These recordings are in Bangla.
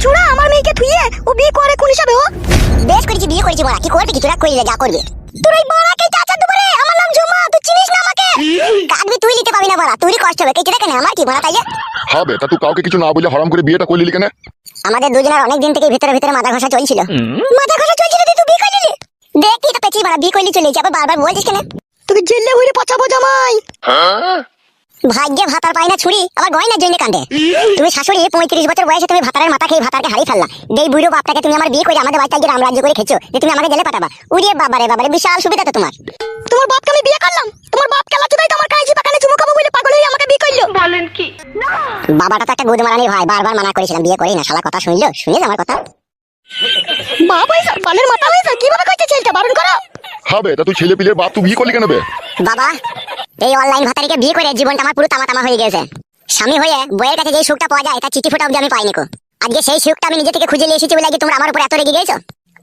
চুড়া আমার মেয়েকে থুইয়ে ও বিয়ে করে কোন হিসাবে ও? বেশ করেছি, বিয়ে করেছি মারা, কি করবে কি তোরা কইলে যা করবে। তোর এই বড়াকে চাচা দুবারে, আমার নাম ঝুমা, তুই চিনিস না আমাকে? কাটবি তুই নিতে পাবি না বড়া, তুই কষ্ট হবে, কেটে দেখে না আমার কি বড়া তাইলে। হবে তা তুই কাউকে কিছু না বলে হারাম করে বিয়েটা করলি কেন? আমাদের দুজনের অনেক দিন থেকে ভিতরে ভিতরে মাথা ঘষা চলছিল। মাথা ঘষা চলছিল তুই বিয়ে করলি? দেখি তো পেছি বড়া, বিয়ে করলি চলে যাবে, বারবার বলছিস কেন? তোকে জেলে হইরে পচাবো জামাই। ভাগ্যে ভাতার পাই না ছুরি, আবার গয়নার জন্য কান্দে। তুমি শাশুড়ি 35 বছর বয়সে তুমি ভাতারের মাথা খেয়ে ভাতারকে হারিয়ে ফেললা। এই বুড়ো বাপটাকে তুমি আমার বিয়ে করে আমাদের বাড়িতে গিয়ে রামরাজ্য করে খেছো, যে তুমি আমাকে জেলে পাঠাবা। উড়িয়ে বাবারে বাবারে, বিশাল সুবিধা তো তোমার। তোমার বাপকে আমি বিয়ে করলাম, তোমার বাপ কেলা চুদাই তো আমার কাছে বাগানে চুমু খাবো বলে পাগল হয়ে আমাকে বিয়ে করলো। বলেন কি? বাবাটা তো একটা গুদ মারানি ভাই, বারবার মানা করেছিলাম বিয়ে করি না, শালা কথা শুনলো, শুনে আমার কথা। বাপ হইছে বালের মাথা হইছে, কিভাবে কইতে ছেলেটা বারণ করো। হবে তা তুই ছেলে পিলের বাপ, তুই বিয়ে করলি কেন বে? বাবা, এই অনলাইন ভাতারিকে বিয়ে করে জীবনটা আমার পুরো তামা তামা হয়ে গেছে। স্বামী হয়ে বইয়ের কাছে যে সুখটা পাওয়া যায়, তার চিঠি ফোটা অবধি আমি পাইনি কো। আজকে সেই সুখটা আমি নিজে থেকে খুঁজে নিয়ে এসেছি বলে কি তোমরা আমার উপর এত রেগে গেছো?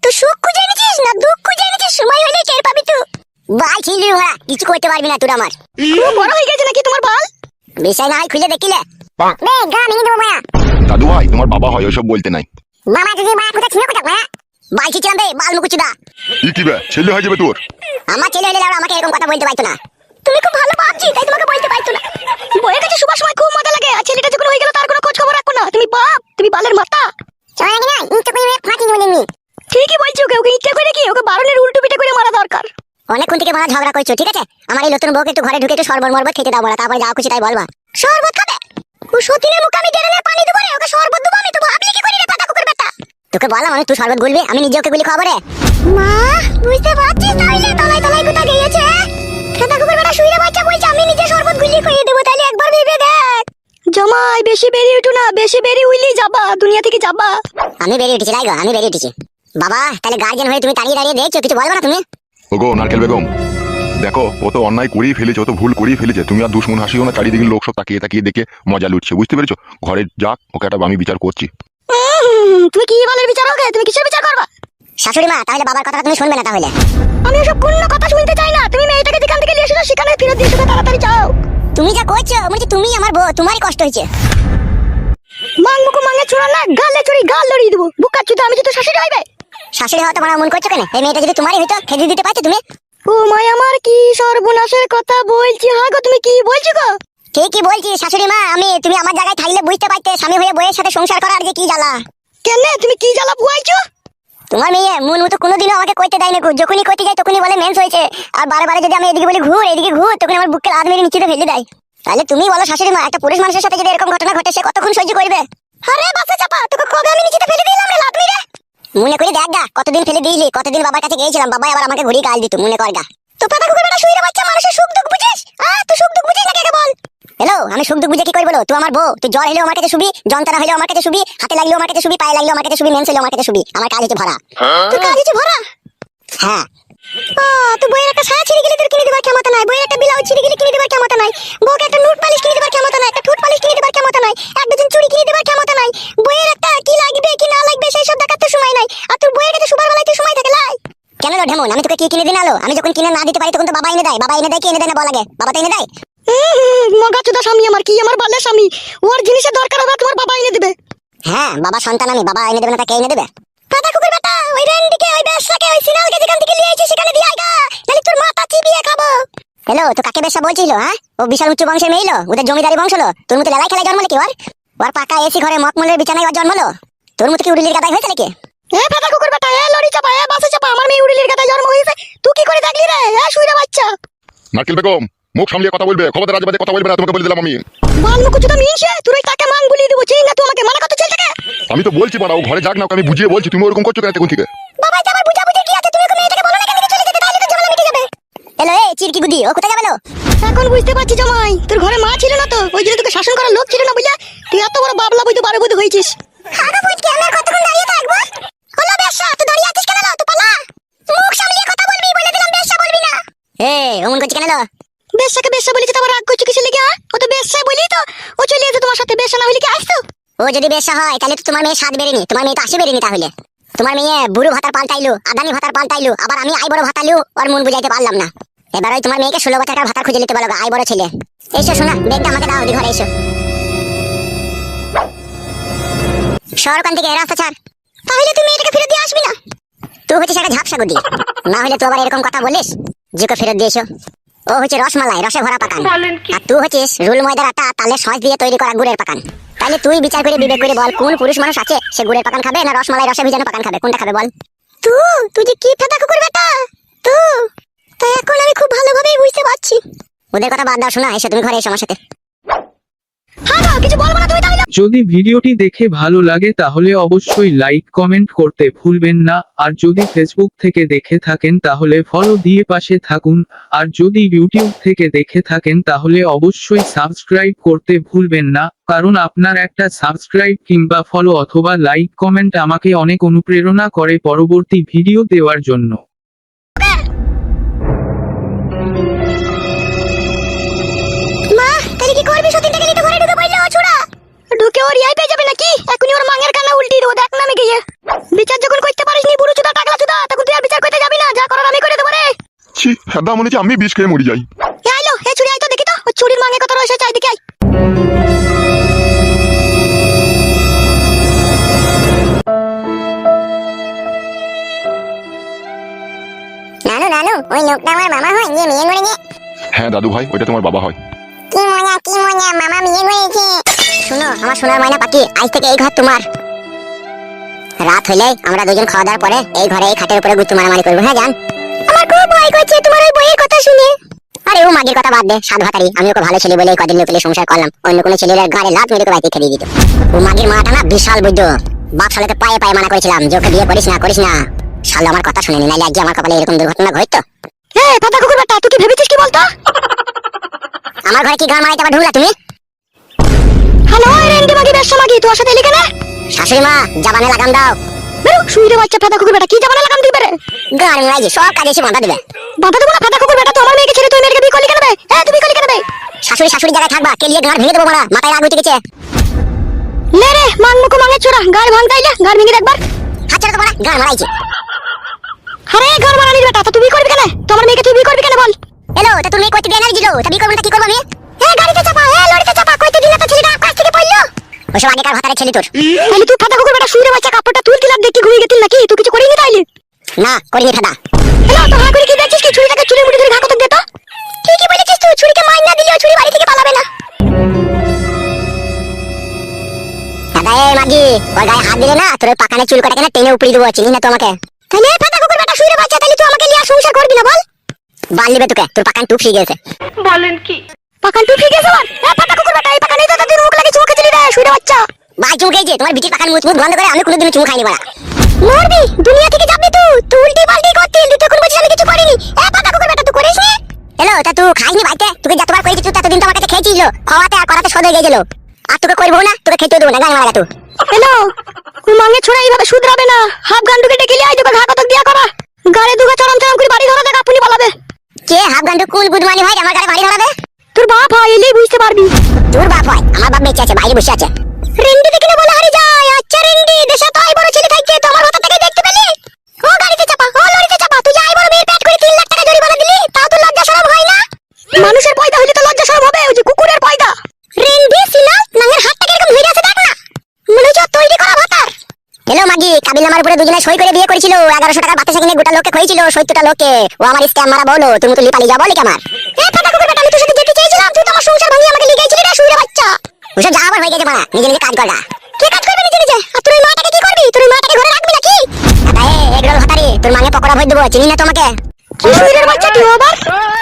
তুই সুখ খুঁজে এনেছিস না দুঃখ খুঁজে এনেছিস, সময় হলে টের পাবি তুই। বাল ছিলি ওরা, কিছু করতে পারবি না তুই আমার। খুব বড় হয়ে গেছে নাকি তোমার বাল? বিষয় না হয় খুলে দেখিলে বে গা মিনি দেবো মায়া। দাদু ভাই তোমার বাবা হয়, ওইসব বলতে নাই। মামা যদি মা কোথা ছিল কোথা মায়া? বাল ছিলাম বে, বাল মুকুচুদা। কি বে ছেলে হয়ে যাবে তোর? আমার ছেলে হলে আমাকে এরকম কথা বলতে পারতো না। তুমি খুব ভালো বাপজি, তাই তোমাকে বলতে পারতো না। বইয়ের কাছে সবার সময় খুব মজা লাগে, আর ছেলেটা যখন হয়ে গেল তার কোনো খোঁজ খবর রাখো না। তুমি বাপ, তুমি বালের মাথা। চলে না ইনটা করে ফাঁকি বলেনি। ঠিকই বলছো, ওকে ইচ্ছা করে কি ওকে বারণের উল্টো পিঠে করে মারা দরকার। অনেকক্ষণ থেকে মারা ঝগড়া করছো, ঠিক আছে? আমার এই নতুন বউকে একটু ঘরে ঢুকে একটু শরবত মরবত খেতে দাও বলা, তারপর যা খুশি তাই বলবা। শরবত খাবে? ও সতীনের মুখে আমি ডেরে পানি দেবো রে, ওকে শরবত দেবো আমি? তো ভাবলি কি করি রে পাতা কুকুর বেটা? তোকে বললাম আমি তুই শরবত গুলবি, আমি নিজে ওকে গুলি খাওয়াবো রে। মা বুঝতে পারছিস তাইলে তলায় তলায় কোথা গিয়েছে? খেতা কুকুর বেটা শুইরে বাচ্চা বলছে আমি নিজে শরবত গুলি খাইয়ে দেবো, তাইলে একবার ভেবে দেখ। জামাই বেশি বেরিয়ে উঠো না, বেশি বেরিয়ে উইলি যাবা, দুনিয়া থেকে যাবা। আমি বেরিয়ে উঠেছি লাইগো, আমি বেরিয়ে উঠেছি। বাবা তাহলে গার্জেন হয়ে তুমি দাঁড়িয়ে দাঁড়িয়ে দেখছো, কিছু বলবো না তুমি? ওগো নারকেল বেগম, দেখো ও তো অন্যায় করেই ফেলেছে, ও তো ভুল করেই ফেলেছে। তুমি আর দুশ্মন হাসিও না, চারিদিকে লোক সব তাকিয়ে তাকিয়ে দেখে মজা লুটছে, বুঝতে পেরেছো? ঘরে যাক, ওকে একটা আমি বিচার করছি। তুমি কি বলের বিচার হবে? তুমি কিসের বিচার করবা? শাশুড়ি মা তাহলে বাবার কথা তুমি শুনবে না তাহলে? আমি ওসব কোনো কথা শুনতে চাই না। তুমি মেয়েটাকে যেখান থেকে নিয়ে এসেছো সেখানে ফেরত দিয়ে এসো, তাড়াতাড়ি যাও। তুমি যা করছো মনে হচ্ছে তুমি আমার বউ, তোমারই কষ্ট হয়েছে। মাং মুকু মাঙ্গে চোরা না, গালে চড়ি গাল লড়িয়ে দেবো। বুকা চুদা, আমি তো শাশুড়ি হইবে। শাশুড়ি হওয়া তোমার মন করছো কেন? এই মেয়েটা যদি তোমারই হইতো খেতে দিতে পারছো তুমি। ও মাই আমার কি সর্বনাশের কথা বলছি। হ্যাঁ গো, তুমি কি বলছো গো? ঠিকই বলছি শাশুড়ি মা, তুমি আমার জায়গায় থাকলে বুঝতে পারতে স্বামী হয়ে বউয়ের সাথে সংসার করার যে কি জ্বালা। কেন তুমি কি জ্বালা বুয়াইছো? তোমার মেয়ে মন মতো কোনোদিনও আমাকে কইতে দেয় না, যখনই কইতে যাই তখনই বলে মেন্স হয়েছে। আর বারে বারে যদি আমি এদিকে বলি ঘুর এদিকে ঘুর, তখন আমার বুককে লাদ মেরে নিচে ফেলে দেয়। তাহলে তুমি বলো শাশুড়ি মা, একটা পুরুষ মানুষের সাথে যদি এরকম ঘটনা ঘটে সে কতক্ষণ সহ্য করবে? আরে বাসা চাপা, তোকে কবে আমি নিচে ফেলে দিলাম রে লাদ মেরে? মনে করে দেখ গা, কতদিন ফেলে দিইলি, কতদিন বাবার কাছে গিয়েছিলাম, বাবা আবার আমাকে ঘুরিয়ে গাল দিত, মনে কর গা। তো পাতা কুকুর বেটা শুইরে বাচ্চা, মানুষের সুখ দুঃখ বুঝিস? তুই সুখ দুঃখ বুঝিস না কে বল? হ্যালো, আমি সুখ দুঃখ বুঝে কি করবো? তুই আমার বউ, তুই জ্বর হলেও আমার কাছে শুবি, যন্ত্রণা হলেও আমার কাছে শুবি, হাতে লাগলেও আমার কাছে শুবি, পায়ে লাগলেও আমার কাছে শুবি, মেন্স হলেও আমার কাছে শুবি। আমার কাজ হচ্ছে ভরা। তোর কাজ হচ্ছে ভরা? হ্যাঁ। তো বইয়ের একটা সায়া ছিঁড়ে গেলে তোর কিনে দেবার ক্ষমতা নাই, বইয়ের একটা ব্লাউজ ছিঁড়ে গেলে কিনে দেবার ক্ষমতা নাই, বউকে একটা নুট পালিশ কিনে দেবার ক্ষমতা নাই, একটা ঠোঁট পালিশ কিনে দেবার ক্ষমতা নাই, এক ডজন চুড়ি কিনে দেবার ক্ষমতা নাই, বইয়ের একটা কি লাগবে কি না লাগবে সেই সব দেখার তো সময় নাই। আর তোর বইয়ের কাছে সুবার বেলায় তুই সময় থাকে লাই। কেন লো ঢেমন, আমি তোকে কি কিনে দিন আলো? আমি যখন কিনে না দিতে পারি তখন তো বাবা এনে দেয়। বাবা এনে দেয় কি এনে দেয় না বল আগে? বাবা তো এনে দেয়। মগাচুদা স্বামী আমার, কি আমার বালের স্বামী, ওর জিনিসের দরকার হবে তোমার বাবা এনে দেবে। হ্যাঁ বাবা সন্তান আমি, বাবা এনে দেবে না তা কে এনে দেবে? পাতা কুকুর বেটা, ওই রেন্ডিকে ওই বেশাকে ওই সিনালকে যেখান থেকে নিয়ে আইছিস সেখানে দিয়ে আইগা, নালে তোর মাথা চিবিয়ে খাবো। হ্যালো, তো কাকে বেশা বলছিল? হ্যাঁ, ও বিশাল উচ্চ বংশের মেয়ে, ওদের জমিদারি বংশ লো। তোর মতো লেলাই খেলায় জন্মলে কি ওর পাকা এসি ঘরে মকমলের বিছানায় ওর জন্মলো? তোর মতো কি উড়িলির গাদায় হয়েছে নাকি? পাতা কুকুর বেটা, লড়ি চাপা, বাসে চাপা, আমার মেয়ে উড়িলির গাদায় জন্ম হয়েছে, তুই কি করে দেখলি রে? শুইরা বাচ্চা। নারকেল বেগম মুখ সামলিয়ে কথা বলবে, খবরদার আজে কথা বলবে না, তোমাকে বলে দিলাম আমি। বাল মুখ চুদা মিনছে, তুই তাকে মান বলিয়ে দেবো, চিন না তুই আমাকে মানা কত চলছে কে? আমি তো বলছি বাড়াও ঘরে যাক না, ওকে আমি বুঝিয়ে বলছি, তুমি ওরকম করছো কেন তখন থেকে? বাবা আমার বুঝা বুঝে কি আছে? তুমি ওকে মেয়েটাকে বলো না কেন চলে যেতে, তাহলে তো ঝামেলা মিটে যাবে। হ্যালো এই চিরকি গুদি, ও কোথায় যাবে লো? এখন বুঝতে পারছি জামাই, তোর ঘরে মা ছিল না তো, ওই জন্য তোকে শাসন করার লোক ছিল না বুঝলা, তুই এত বড় বাবলা বুঝতে বারো বুঝতে হয়েছিস। হাগা বুঝ কে, আমরা কতক্ষণ দাঁড়িয়ে থাকবো? হলো বেশা, তুই দাঁড়িয়ে আছিস কেন? লো তো পালা, মুখ সামলিয়ে কথা বলবি, বলে দিলাম বেশা বলবি না। অমন করছিস কেন? লো বেশাকে বেশা বলেছে তো আবার রাগ করছো কিসের লেগে? ও তো বেশা বলি তো ও চলে এসে তোমার সাথে, বেশা না হলে কি আসতো? ও যদি বেশা হয় তাহলে তো তোমার মেয়ে স্বাদ বেরেনি, তোমার মেয়ে তো আসে বেরেনি। তাহলে তোমার মেয়ে বুড়ো ভাতার পাল্টাইলো, আদানি ভাতার পাল্টাইলো, আবার আমি আই বড় ভাতালু, ওর মন বুঝাইতে পারলাম না। এবার ওই তোমার মেয়েকে 16 বছরের ভাতার খুঁজে নিতে বলো, আই বড় ছেলে। এসো শোনা, বেগটা আমাকে দাও, দি ঘরে এসো। সর ওখান থেকে, রাস্তা ছাড়। তাহলে তুই মেয়েটাকে ফেরত দিয়ে আসবি না? তুই হচ্ছে একটা ঝাপসা গুদি, না হলে তুই আবার এরকম কথা বলিস যে ওকে ফেরত দিয়েছো। ও হচ্ছে রসমালাই, রসে ভরা পাকান, আর তুই হচ্ছিস রুল ময়দার আটা তালে সস দিয়ে তৈরি করা গুড়ের পাকান। তাহলে তুই বিচার করে বিবেক করে বল, কোন পুরুষ মানুষ আছে সে গুড়ের পাকান খাবে না রসমালাই রসে ভিজানো পাকান খাবে? কোনটা খাবে বল? তুই যে কি ফেদা কুকুর বেটা তাই এখন আমি খুব ভালোভাবেই বুঝতে পারছি। ওদের কথা বাদ দাও, শোনা, এসে তুমি ঘরে এসো আমার সাথে। হ্যাঁ গো, কিছু বলবো না তুমি, তাহলে যদি ভিডিওটি দেখে ভালো লাগে তাহলে অবশ্যই লাইক কমেন্ট করতে ভুলবেন না, আর যদি ফেসবুক থেকে দেখে থাকেন তাহলে ফলো দিয়ে পাশে থাকুন, আর যদি ইউটিউব থেকে দেখে থাকেন তাহলে অবশ্যই সাবস্ক্রাইব করতে ভুলবেন না, কারণ আপনার একটা সাবস্ক্রাইব কিংবা ফলো অথবা লাইক কমেন্ট আমাকে অনেক অনুপ্রেরণা করে পরবর্তী ভিডিও দেওয়ার জন্য। মা তাহলে কি করবি? সত্যি থেকে তো ঘরে ঢুকে পড়লো ছোড়া, ঢুকে ওর ইয়াই পেয়ে যাবে নাকি? এখনই ওর মাঙের কান্না উল্টিয়ে দেবো, দেখ না আমি গিয়ে। বিচার যখন করতে পারিস নি বুড়ো চুদা টাকলা চুদা, তখন তুই আর বিচার করতে যাবি না? যা করার আমি করে দেবো রে। ছি ফেদা, মনে হচ্ছে আমি বিষ খেয়ে মরি যাই। আইলো হে ছুরি, আই তো দেখি তো ওই ছুরির মাঙে কত রয়েছে, চাই দেখি আই। নানু ওই লোকটা আমার মামা হয়, নিয়ে মেয়ে করে নিয়ে। হ্যাঁ দাদু ভাই, ওইটা তোমার বাবা হয়। কি মজা মামা বিয়ে করেছে। শুনো আমার সোনার ময়না পাখি, আজ থেকে এই ঘর তোমার। রাত হলে আমরা দুজন খাওয়া দাওয়ার পরে এই ঘরে এই খাটের উপরে গুত্তু মারামারি করবো। হ্যাঁ জান, আমার খুব ভয় করছে তোমার ওই বইয়ের কথা শুনে। আরে ও মাগির কথা বাদ দে, সাত ভাতারি, আমি ওকে ভালো ছেলে বলে কদিন লোকেলে সংসার করলাম, অন্য কোনো ছেলের গাড়ে লাত মেরে বাইতে খেয়ে দিত। ও মাগির মাটা না বিশাল বুদ্ধ, বাপ শালাকে পায়ে পায়ে মানা করেছিলাম যে ওকে বিয়ে করিস না। শালা আমার কথা শুনেনি, নাইলে আজকে আমার কপালে এরকম দুর্ঘটনা ঘটতো। এই পাতা কুকুর বেটা, তুই কি ভেবেছিস কি বলতো? আমার ঘরে কি গান মারাইতে আবার ঢুকলা তুমি? হ্যালো রেন্ডি মাগি, বেশ মাগি, তোর সাথে এলি কেন? শাশুড়ি মা জাবানে লাগাম দাও। বেরো শুইরে বাচ্চা পাতা কুকুর বেটা, কি জাবানে লাগাম দিবে রে? গান মারাইছি, সব কাজে এসে বাঁধা দিবে। বাঁধা দেবো না পাতা কুকুর বেটা, তো আমার মেয়েকে ছেড়ে তুই মেয়েকে বিয়ে করলি কেন বে? তুই বিয়ে করলি কেন বে? শাশুড়ি জায়গায় থাকবা, কেলিয়ে গাড় ভেঙে দেবো মারা, মাথায় রাগ উঠে গেছে। লে রে মাংমুকু মাঙের ছোড়া, গাড় ভাঙ তাইলে, গাড় ভেঙে দেখবার। হাত ছেড়ে তো মারা, গান মারাইছে। আরে গাড় মারানির বেটা, তা তুই বিয়ে করবি কেন? তোমার মেয়েকে তুই বিয়ে করবি কেন বল? হ্যালো, তা তুমি কইতে বিয়ে না দিলো, তা বিয়ে করব না কি করব আমি? গাড়িতে চাপা, লরিতে চাপা, কইতে দিনা তো ছেলেটা আকাশ থেকে পড়লো। ওসব আগেকার ভাতারে ছেলে তোর। তাহলে তুই ফাটা কুকুর বেটা শুইরে বাচ্চা কাপড়টা তুই কিলার দেখি ঘুমিয়ে গেছিস নাকি? তুই কিছু করিনি তাইলে? না করিনি ফাটা। হ্যালো, তো হা করে কি দেখছিস কি? ছুরিটাকে চুলে মুড়ি ধরে ঘা কত দে তো। ঠিকই বলেছিস তুই, ছুরিকে মাইর না দিলে ওই ছুরি বাড়ি থেকে পালাবে না। দাদা এই মাগি, ওর গায়ে হাত দিলে না তোর ওই পাকানে চুল কাটাকে না টেনে উপড়ি দেবো, চিনি না তো আমাকে। তাহলে ফাটা কুকুর বেটা শুইরে বাচ্চা, তাহলে তুই আমাকে নিয়ে সংসার করবি না বল? বাল নিবে তোকে, তোর পাকান টুপ ফিরে গেছে। বলেন কি? পাকান টুপ ফিরে গেছে? ফাটা কুকুর বেটা, এই পাকানে তো তোর মুখ লাগে চুমকে চলি রে শুইরে বাচ্চা। ভাই চুমকেইছে, তোমার বিটির পাকান মুখ বন্ধ করে আমি কোনোদিন চুম খাইনি বাড়া। মরবি, দুনিয়া থেকে যাবি তুই উল্টি পাল্টি করতে, তুই তখন বলছিস আমি কিছু করিনি। ফাটা কুকুর বেটা তুই করিস নি? হ্যালো, তা তুই খাইনি বাইতে? তোকে যতবার কইছি তুই ততদিন তো আমার কাছে খেয়েছিল, খাওয়াতে আর করাতে সদ হয়ে গেছিল। আর তোকে করবো না, তোকে খেতে দেবো না, গান মারা তুই। হ্যালো, তুই মাঙ্গে ছোড়া এইভাবে শুধরাবে না, হাফ গান্ডুকে ডেকে লিয়ে আই, তোকে ঘা কতক দিয়া করা। গাড়ে দুগা চরম করে বাড়ি ধরা দেখ, আপনি পালাবে। কে হাফ গান্ডু কুল গুদমানি হয় আমার গাড়ে বাড়ি ধরাবে? তোর বাপ হয়, এলেই বুঝতে পারবি। তোর বাপ হয়? আমার বাপ বেঁচে আছে, বাইরে বসে আছে। রেন্ডি দেখে বলে হারি যায়। আচ্ছা রেন্ডি, দেশে তো আই বড় ছেলে থাকছে, তো আমার হাতে থেকে দেখতে পেলি? ও গাড়িতে চাপা, ও লরিতে চাপা, তুই যাই বড় মেয়ের পেট করে 3 লাখ টাকা জরিমানা দিলি, তাও তো লজ্জা শরম হয় না? মানুষের পয়দা হইলে তো লজ্জা শরম হবে, ওই যে কুকুরের পয়দা। রেন্ডি সিনা নাঙ্গের হাতটা কিরকম ধরে আছে দেখ না, মনে হচ্ছে তৈরি করা ভাতার। হ্যালো মাগি, কাবিলনামার উপরে দুজনে সই করে বিয়ে করেছিল, 1100 টাকার বাতাসা কিনে গোটা লোককে খইছিল, 70টা লোককে। ও আমার স্ক্যাম মারা বলো, তুমি তো লিপালি যা বলে কি আমার? ফাটা কুকুর বেটা, আমি তোর সাথে যেতে চেয়েছিলাম, তুই তো আমার সংসার ভাঙিয়ে আমাকে লিয়ে গেছিলি রে শুইরে বাচ্চা। ওসব যা আবার হয়ে গেছে মারা, নিজে নিজে কাজ করগা। কে কাজ করবে নিজে? আর তোর মাটাকে কি করবি? তোর মাটাকে ঘরে রাখবি নাকি? দাদা এগরোল ভাতারি, তোর মাঙে পকোড়া ভই দেবো, চিনি না তোমাকে। কি শুইরের বাচ্চা তুই আবার?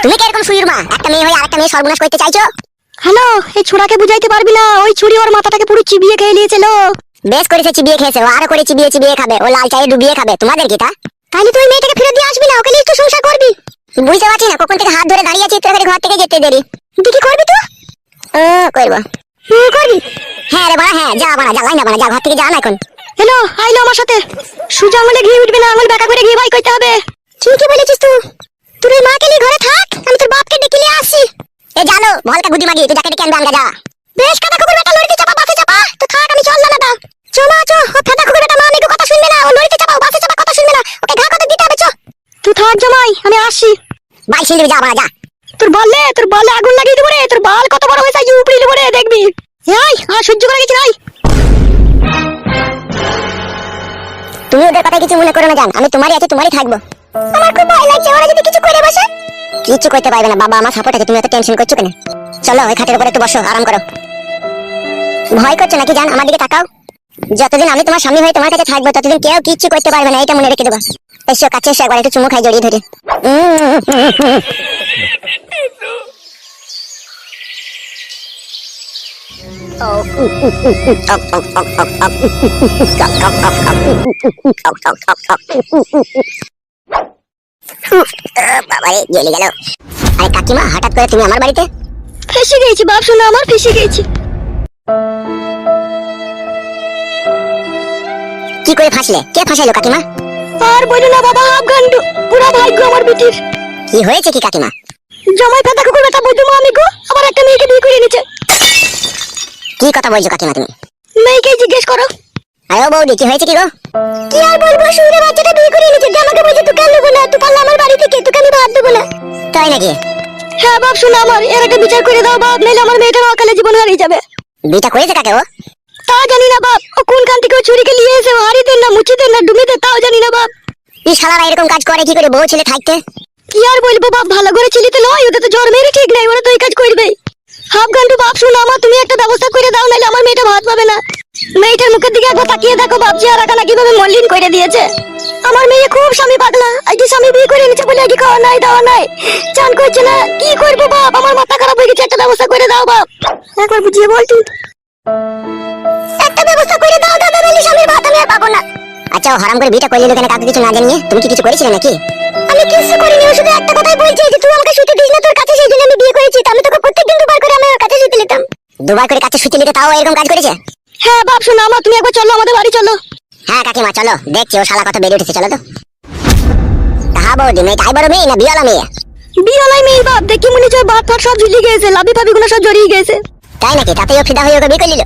তুমি কি এরকম শুইর মা? একটা মেয়ে হয়ে আরেকটা মেয়ে সর্বনাশ করতে চাইছো? হ্যালো, এই ছোড়াকে বুঝাইতে পারবি না, ওই ছুরি ওর মাথাটাকে পুরো চিবিয়ে খেয়ে নিয়েছিল। বেশ করেছে, চিবিয়ে খেয়েছে, ও আরো করে চিবিয়ে খাবে, ও লাল চায়ে ডুবিয়ে খাবে। তোমাদের কি তা? তাহলে তুই মেয়েটাকে ফেরত দিয়ে আসবি না, ওকে নিয়ে একটু সংসার করবি? বুঝতে পারছি না কখন থেকে হাত ধরে দাঁড়িয়ে আছি, তোর ঘর থেকে যেতে দেরি। তুই কি করবি তুই? করবো। করবি? হ্যাঁ রে বাড়া, হ্যাঁ যা বাড়া, যা লাইন না বাড়া, যা ঘর থেকে যা না এখন। হ্যালো, আইলো আমার সাথে। সুজা আঙুলে ঘি উঠবে না, আঙুল বাঁকা করে ঘি বাই করতে হবে। ঠিকই বলেছিস তুই। তোর ওই মাকে নিয়ে ঘরে থাক, আমি তোর বাপকে ডেকে নিয়ে আসছি। এ জানো ভলকা গুদি মাগি, তুই যাকে ডেকে আনবে আনগা যা। বেশ কাটা কুকুর বেটা, লরিতে চাপা, বাসে চাপা, তো থাক আমি চললাম না। চমা চো, ও ফাটা কুকুর বেটা মা মেয়েকে কথা শুনবে না, ও লরিতে চাপা বাসে চাপা কথা শুনবে না, ওকে ঘা কত দিতে হবে। চো তুই থাক জামাই, আমি আসছি। বাই ছিলি যা বাড়া যা। তোর বললে আগুন লাগিয়ে দেবো রে, তোর বাল কত বড় হয়েছে উপড়ে দেবো রে, দেখবি। এই আর সহ্য করে গেছি নাই। ওদের কথা কিছু মনে করো না জান, আমি তোমারই আছে, তোমারই থাকবো। আমার খুব ভয় লাগছে, ওরা যদি কিছু করে বসে। কিছু করতে পারবে না, বাবা আমার সাপোর্ট আছে, তুমি এত টেনশন করছো কেন? চলো ওই খাটের উপরে একটু বসো, আরাম করো। ভয় করছো নাকি জান? আমার দিকে তাকাও। যতদিন আমি তোমার স্বামী হয়ে তোমার কাছে থাকবো ততদিন কেউ কিচ্ছু করতে পারবে না, এটা মনে রেখে দেবো। এসো কাছে এসো, একবার একটু চুমু খাই জড়িয়ে ধরে। বাবারে জ্বলে গেল। আরে কাকিমা, হঠাৎ করে তুমি আমার বাড়িতে? ফেসে গেছি বাপ, শোনো আমার ফেসে গেছি। কি করে ফাঁসলে? কে ফাঁসাইলো কাকিমা? আর বলো না বাবা, আফগান্ডু পুরা ভাগ্য আমার বেটির। কি হয়েছে কি কাকিমা? জামাই ফাটা কুকুর বেটা বৈদ্যমা আমি গো, আবার একটা মেয়েকে বিয়ে করে নিয়েছে। কি কথা বলছো কাকিমা তুমি? মেয়েকে জিজ্ঞেস করো। আরে ও বৌদি, কি হয়েছে কি গো? কি আর বলবো, শুনে বাচ্চাটা বিয়ে করে নিয়েছে। আমাকে বলছে তুই কেন নেবো না, তুই পারলে আমার বাড়ি থেকে, তোকে আমি ভাত দেবো না। তাই নাকি? হ্যাঁ বাপ, শোনো আমার এর একটা বিচার করে দাও বাপ, নাহলে আমার মেয়েটার অকালে জীবন হারিয়ে যাবে। বিটা করেছে কাকে ও? তা জানি না বাপ, ও কোন কান থেকে ও চুরিকে নিয়ে এসে ও হারিয়ে দেন না, মুছে দেন না, ডুবে দেন, তাও জানি না বাপ। এই শালারা এরকম কাজ করে কি করে বউ ছেলে থাকতে? কি আর বলবো বাপ, ভালো করে ছেলেতে লয়, ওদের তো জ্বর মেরে ঠিক নাই, ওরা তো এই কাজ করবেই। হাফ গান্ডু বাপ, শোনো আমার, তুমি একটা ব্যবস্থা করে দাও, নাহলে আমার মেয়েটা ভাত পাবে না। মেয়েটার মুখের দিকে একবার তাকিয়ে দেখো বাপ, চেহারা কানা কিভাবে মলিন করে দিয়েছে। আমার মেয়ে খুব স্বামী পাগলা, আজকে স্বামী বিয়ে করে নিচ্ছে বলে আজকে খাওয়া নাই দাওয়া নাই, চান করছে না। কি করবো বাপ, আমার মাথা খারাপ হয়ে গেছে, একটা ব্যবস্থা করে দাও বাপ। একবার বুঝিয়ে বল তুই। একটা ব্যবস্থা করে দাও দাদা, নাহলে স্বামীর ভাত আমি আর পাবো না। আচ্ছা, ও হারাম করে বিয়েটা করলি কেন কাউকে কিছু না জানিয়ে? তুমি কি কিছু করেছিলে নাকি? আমি কিছু করিনি, ও শুধু একটা কথাই বলছে যে তুই আমাকে শুতে দিস না তোর কাছে, সেই জন্য আমি বিয়ে করেছি। আমি তোকে প্রত্যেকদিন দুবার করে আমি ওর কাছে শুতে নিতাম। দুবার করে কাছে শুতে নিতে, তাও এরকম কাজ করেছে? হ্যাঁ বাপ, শোনো আমার, তুমি একবার চলো আমাদের বাড়ি চলো। হ্যাঁ কাকিমা চলো, দেখছি ও শালা কত বেড়ে উঠেছে, চলো তো। হ্যাঁ বৌদি, মেয়েটা আই বড় মেয়ে না বিয়ালা মেয়ে? বিয়ালাই মেয়ে বাপ, দেখি মনে হচ্ছে ভাত ফাট সব ঝুলিয়ে গেছে, লাভি ফাবি গুলো সব জড়িয়ে গেছে। তাই নাকি? তাতেই ও ফিদা হয়ে ওকে বিয়ে করে নিল?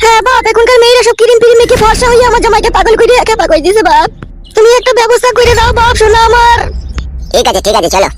হ্যাঁ বাপ, এখনকার মেয়েরা সব কিরিম ফিরিম মেখে ফর্সা হয়ে আমার জামাইকে পাগল করে একা পাগল দিয়েছে বাপ। তুমি একটা ব্যবস্থা করে দাও বাপ, শোনো আমার। ঠিক আছে ঠিক আছে, চলো।